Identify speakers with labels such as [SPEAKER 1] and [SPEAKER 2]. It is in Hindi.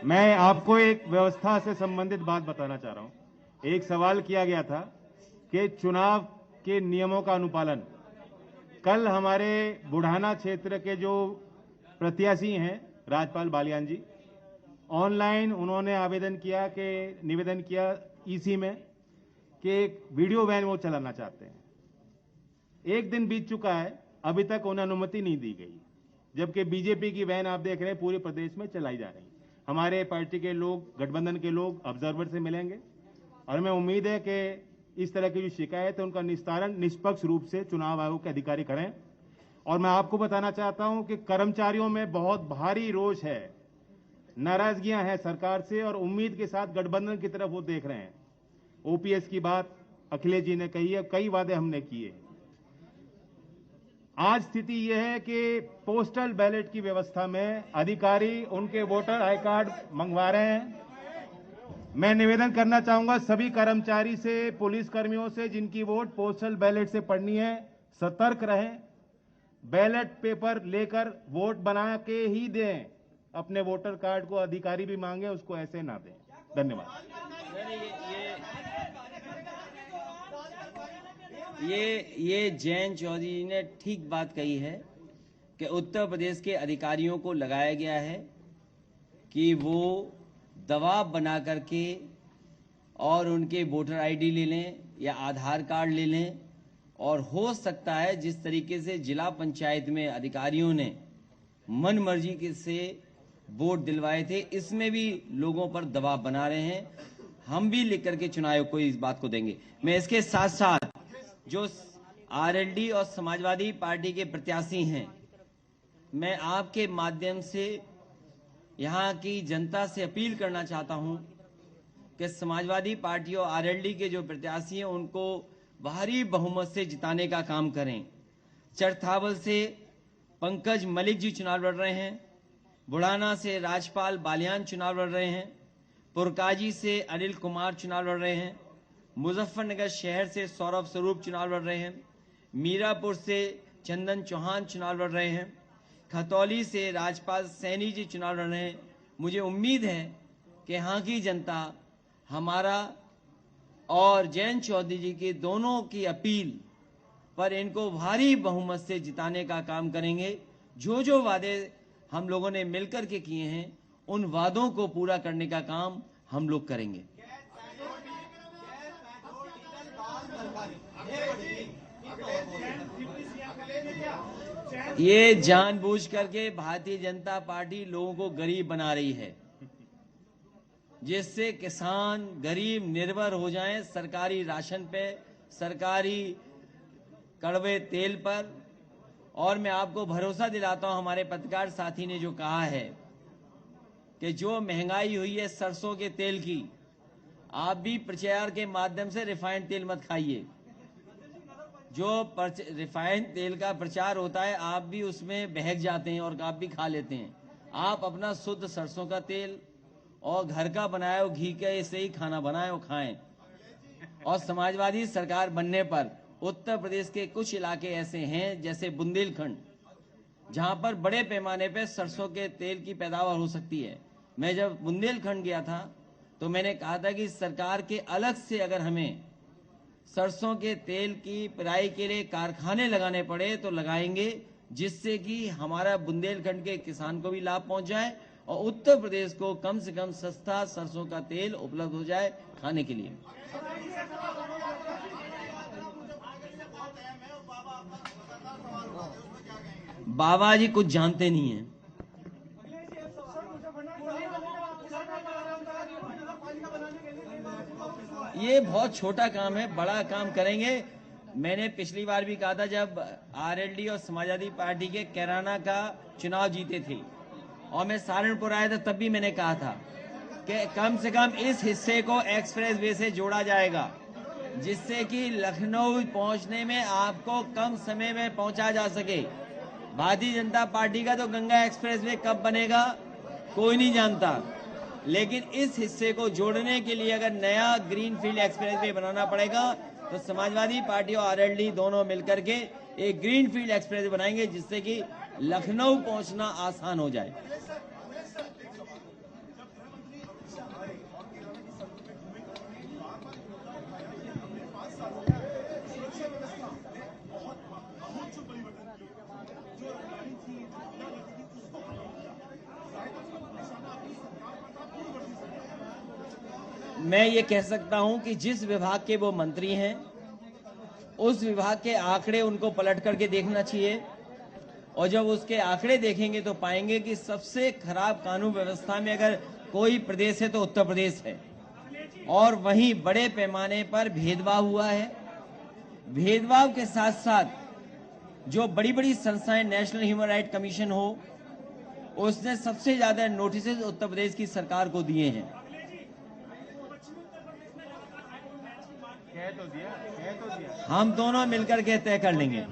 [SPEAKER 1] मैं आपको एक व्यवस्था से संबंधित बात बताना चाह रहा हूं। एक सवाल किया गया था कि चुनाव के नियमों का अनुपालन। कल हमारे बुढ़ाना क्षेत्र के जो प्रत्याशी हैं राजपाल बालियान जी, ऑनलाइन उन्होंने निवेदन किया ईसी में कि एक वीडियो वैन वो चलाना चाहते हैं। एक दिन बीत चुका है, अभी तक उन्हें अनुमति नहीं दी गई, जबकि बीजेपी की वैन आप देख रहे हैं पूरे प्रदेश में चलाई जा रही है। हमारे पार्टी के लोग, गठबंधन के लोग ऑब्जर्वर से मिलेंगे और हमें उम्मीद है कि इस तरह की जो शिकायत है उनका निस्तारण निष्पक्ष रूप से चुनाव आयोग के अधिकारी करें। और मैं आपको बताना चाहता हूं कि कर्मचारियों में बहुत भारी रोष है, नाराजगियां हैं सरकार से और उम्मीद के साथ गठबंधन की तरफ वो देख रहे हैं। ओपीएस की बात अखिलेश जी ने कही है, कई वादे हमने किए। आज स्थिति यह है कि पोस्टल बैलेट की व्यवस्था में अधिकारी उनके वोटर आई कार्ड मंगवा रहे हैं। मैं निवेदन करना चाहूंगा सभी कर्मचारी से, पुलिस कर्मियों से जिनकी वोट पोस्टल बैलेट से पड़नी है, सतर्क रहें। बैलेट पेपर लेकर वोट बना के ही दें। अपने वोटर कार्ड को अधिकारी भी मांगे, उसको ऐसे ना दें। धन्यवाद।
[SPEAKER 2] ये जयंत चौधरी जी ने ठीक बात कही है कि उत्तर प्रदेश के अधिकारियों को लगाया गया है कि वो दबाव बना करके और उनके वोटर आईडी ले लें या आधार कार्ड ले लें। और हो सकता है जिस तरीके से जिला पंचायत में अधिकारियों ने मन मर्जी से वोट दिलवाए थे, इसमें भी लोगों पर दबाव बना रहे हैं। हम भी लिख करके चुनाव आयोग को इस बात को देंगे। मैं इसके साथ साथ जो आरएलडी और समाजवादी पार्टी के प्रत्याशी हैं, मैं आपके माध्यम से यहाँ की जनता से अपील करना चाहता हूँ कि समाजवादी पार्टी और आरएलडी के जो प्रत्याशी हैं उनको भारी बहुमत से जिताने का काम करें। चरथावल से पंकज मलिक जी चुनाव लड़ रहे हैं, बुढ़ाना से राजपाल बालियान चुनाव लड़ रहे हैं, पुरकाजी से अनिल कुमार चुनाव लड़ रहे हैं, मुजफ्फरनगर शहर से सौरभ स्वरूप चुनाव लड़ रहे हैं, मीरापुर से चंदन चौहान चुनाव लड़ रहे हैं, खतौली से राजपाल सैनी जी चुनाव लड़ रहे हैं। मुझे उम्मीद है कि यहाँ की जनता हमारा और जयंत चौधरी जी की दोनों की अपील पर इनको भारी बहुमत से जिताने का काम करेंगे। जो जो वादे हम लोगों ने मिलकर के किए हैं, उन वादों को पूरा करने का काम हम लोग करेंगे। ये जानबूझ करके भारतीय जनता पार्टी लोगों को गरीब बना रही है, जिससे किसान गरीब निर्भर हो जाएं सरकारी राशन पे, सरकारी कड़वे तेल पर। और मैं आपको भरोसा दिलाता हूं, हमारे पत्रकार साथी ने जो कहा है कि जो महंगाई हुई है सरसों के तेल की, आप भी प्रचार के माध्यम से रिफाइंड तेल मत खाइए। जो रिफाइंड तेल का प्रचार होता है आप भी उसमें बहक जाते हैं और आप भी खा लेते हैं। आप अपना शुद्ध सरसों का तेल और घर का बनाया हुआ घी के से ही खाना बनाए और खाएं। और समाजवादी सरकार बनने पर उत्तर प्रदेश के कुछ इलाके ऐसे हैं जैसे बुंदेलखंड, जहां पर बड़े पैमाने पर सरसों के तेल की पैदावार हो सकती है। मैं जब बुंदेलखंड गया था तो मैंने कहा था कि सरकार के अलग से अगर हमें सरसों के तेल की पेराई के लिए कारखाने लगाने पड़े तो लगाएंगे, जिससे कि हमारा बुंदेलखंड के किसान को भी लाभ पहुंच जाए और उत्तर प्रदेश को कम से कम सस्ता सरसों का तेल उपलब्ध हो जाए खाने के लिए। बाबा जी कुछ जानते नहीं हैं। ये बहुत छोटा काम है, बड़ा काम करेंगे। मैंने पिछली बार भी कहा था जब आरएलडी और समाजवादी पार्टी के कैराना का चुनाव जीते थे और मैं सहारनपुर आया था, तब भी मैंने कहा था कि कम से कम इस हिस्से को एक्सप्रेस वे से जोड़ा जाएगा, जिससे कि लखनऊ पहुंचने में आपको कम समय में पहुंचा जा सके। भारतीय जनता पार्टी का तो गंगा एक्सप्रेस वे कब बनेगा कोई नहीं जानता, लेकिन इस हिस्से को जोड़ने के लिए अगर नया ग्रीनफील्ड एक्सप्रेस वे बनाना पड़ेगा तो समाजवादी पार्टी और आरएलडी दोनों मिलकर के एक ग्रीनफील्ड एक्सप्रेस बनाएंगे, जिससे कि लखनऊ पहुंचना आसान हो जाए। मैं ये कह सकता हूं कि जिस विभाग के वो मंत्री हैं उस विभाग के आंकड़े उनको पलट करके देखना चाहिए, और जब उसके आंकड़े देखेंगे तो पाएंगे कि सबसे खराब कानून व्यवस्था में अगर कोई प्रदेश है तो उत्तर प्रदेश है। और वहीं बड़े पैमाने पर भेदभाव हुआ है। भेदभाव के साथ साथ जो बड़ी बड़ी संस्थाएं, नेशनल ह्यूमन राइट कमीशन हो, उसने सबसे ज्यादा नोटिस उत्तर प्रदेश की सरकार को दिए हैं।
[SPEAKER 1] कह तो दिया
[SPEAKER 2] हम दोनों मिलकर के तय कर लेंगे।